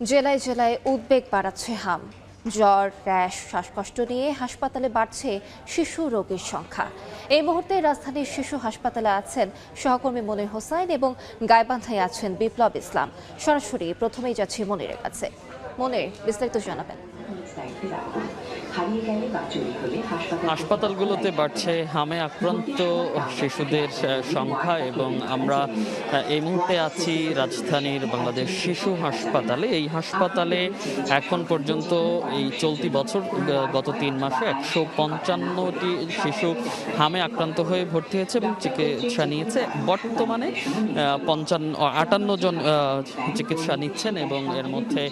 জেলায় জেলায় উদ্বেগ বাড়াচ্ছে হাম। জ্বর, র্যাশ, শ্বাসকষ্ট নিয়ে হাসপাতালে বাড়ছে শিশু রোগীর সংখ্যা। এই মুহূর্তে রাজধানীর শিশু হাসপাতালে আছেন সহকর্মী মনির হোসাইন এবং গাইবান্ধায় আছেন বিপ্লব ইসলাম। সরাসরি প্রথমেই যাচ্ছি মনিরের কাছে। মনির, বিস্তারিত জানাবেন। হাসপাতালগুলোতে বাড়ছে হামে আক্রান্ত শিশুদের সংখ্যা এবং আমরা এই মুহূর্তে আছি রাজধানীর বাংলাদেশ শিশু হাসপাতালে। এই হাসপাতালে এখন পর্যন্ত এই চলতি বছর গত 3 মাসে 155টি শিশু হামে আক্রান্ত হয়ে ভর্তি হয়েছে এবং চিকিৎসা নিয়েছে। বর্তমানে 58 জন চিকিৎসা নিচ্ছেন এবং এর মধ্যে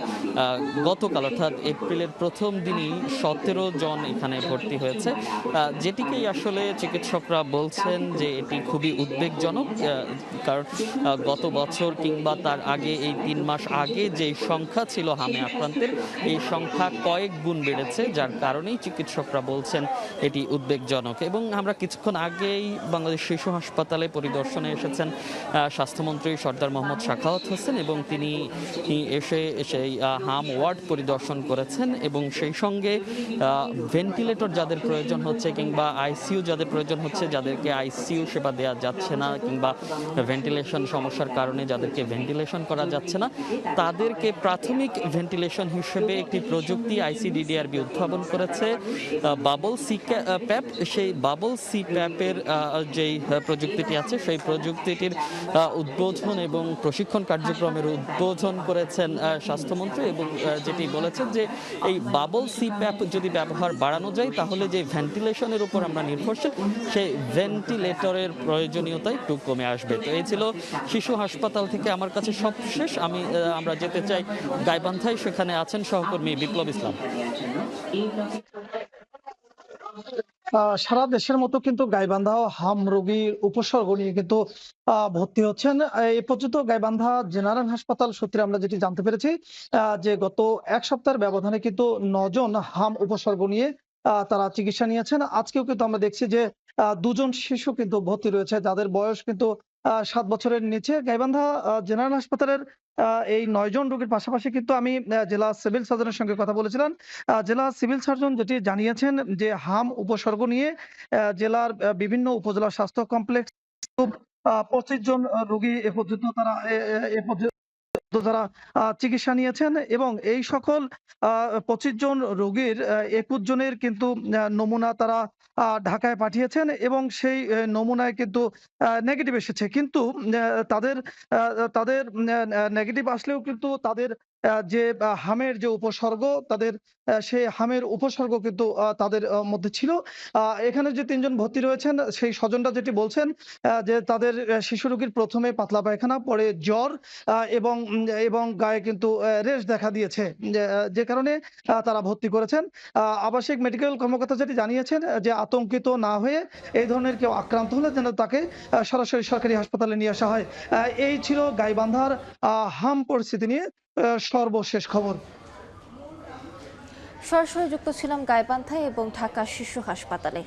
গতকাল অর্থাৎ এপ্রিলের প্রথম দিনই 17 জন এখানে ভর্তি হয়েছে, যেটিকেই আসলে চিকিৎসকরা বলছেন যে এটি খুবই উদ্বেগজনক। কারণ গত বছর কিংবা তার আগে এই 3 মাস আগে যে সংখ্যা ছিল হামে আক্রান্তের, এই সংখ্যা কয়েক গুণ বেড়েছে, যার কারণেই চিকিৎসকরা বলছেন এটি উদ্বেগজনক। এবং আমরা কিছুক্ষণ আগেই বাংলাদেশ শিশু হাসপাতালে পরিদর্শনে এসেছেন স্বাস্থ্যমন্ত্রী সর্দার মোহাম্মদ সাখাওয়াত হোসেন এবং তিনি এসে সেই হাম ওয়ার্ড পরিদর্শন করেছেন এবং সেই সঙ্গে ভেন্টিলেটর যাদের প্রয়োজন হচ্ছে কিংবা আইসিইউ যাদের প্রয়োজন হচ্ছে, যাদেরকে আইসিইউ সেবা দেওয়া যাচ্ছে না কিংবা ভেন্টিলেশন সমস্যার কারণে যাদেরকে ভেন্টিলেশন করা যাচ্ছে না, তাদেরকে প্রাথমিক ভেন্টিলেশন হিসেবে একটি প্রযুক্তি আইসিডিডিআরবি উদ্ভাবন করেছে, বাবল সি প্যাপ। সেই বাবল সি প্যাপের যেই প্রযুক্তিটি আছে, সেই প্রযুক্তিটির উদ্বোধন এবং প্রশিক্ষণ কার্যক্রমের উদ্বোধন করেছেন স্বাস্থ্যমন্ত্রী এবং যেটি বলেছেন যে এই বাবল সি প্যাপ যদি ব্যবহার বাড়ানো যায় তাহলে যে ভেন্টিলেশনের উপর আমরা নির্ভরশীল, সেই ভেন্টিলেটরের প্রয়োজনীয়তা একটু কমে আসবে। তো এই ছিল শিশু হাসপাতাল থেকে আমার কাছে সবশেষ। আমরা যেতে চাই গাইবান্ধায়, সেখানে আছেন সহকর্মী বিপ্লব ইসলাম। সারা দেশের মতো কিন্তু গাইবান্ধাও হাম রোগীর উপসর্গ নিয়ে কিন্তু ভর্তি হচ্ছেন। এ পর্যন্ত গাইবান্ধা জেনারেল হাসপাতাল সূত্রে আমরা যেটি জানতে পেরেছি যে গত 1 সপ্তাহের ব্যবধানে কিন্তু 9 জন হাম উপসর্গ নিয়ে তারা চিকিৎসা নিয়েছেন। আজকেও কিন্তু আমরা দেখছি যে 2 জন শিশু কিন্তু ভর্তি রয়েছে, যাদের বয়স কিন্তু 7 বছরের নিচে। গাইবান্ধা জেনারেল হাসপাতালের এই 9 জন রোগীর পাশাপাশি কিন্তু আমি জেলা সিভিল সার্জনের সঙ্গে কথা বলেছিলাম। জেলা সিভিল সার্জন যেটি জানিয়েছেন যে হাম উপসর্গ নিয়ে জেলার বিভিন্ন উপজেলা স্বাস্থ্য কমপ্লেক্স 25 জন রোগী এ পর্যন্ত তারা যারা চিকিৎসা নিয়েছেন এবং এই সকল 25 জন রোগীর 21 জনের কিন্তু নমুনা তারা ঢাকায় পাঠিয়েছেন এবং সেই নমুনায় কিন্তু নেগেটিভ এসেছে। কিন্তু তাদের তাদের নেগেটিভ আসলেও কিন্তু তাদের যে হামের যে উপসর্গ, তাদের সেই হামের উপসর্গ কিন্তু তাদের মধ্যে ছিল। এখানে যে 3 জন ভর্তি রয়েছেন, সেই স্বজনরা যেটি বলছেন যে তাদের শিশু রোগীর প্রথমে পাতলা পায়খানা, পরে জ্বর এবং গায়ে কিন্তু রেশ দেখা দিয়েছে, যে কারণে তারা ভর্তি করেছেন। আবাসিক মেডিকেল কর্মকর্তা যেটি জানিয়েছেন যে আতঙ্কিত না হয়ে এই ধরনের কেউ আক্রান্ত হলে যেন তাকে সরাসরি সরকারি হাসপাতালে নিয়ে আসা হয়। এই ছিল গাইবান্ধার হাম পরিস্থিতি নিয়ে সর্বশেষ খবর। সরাসরি যুক্ত ছিলাম গাইবান্ধায় এবং ঢাকা শিশু হাসপাতালে।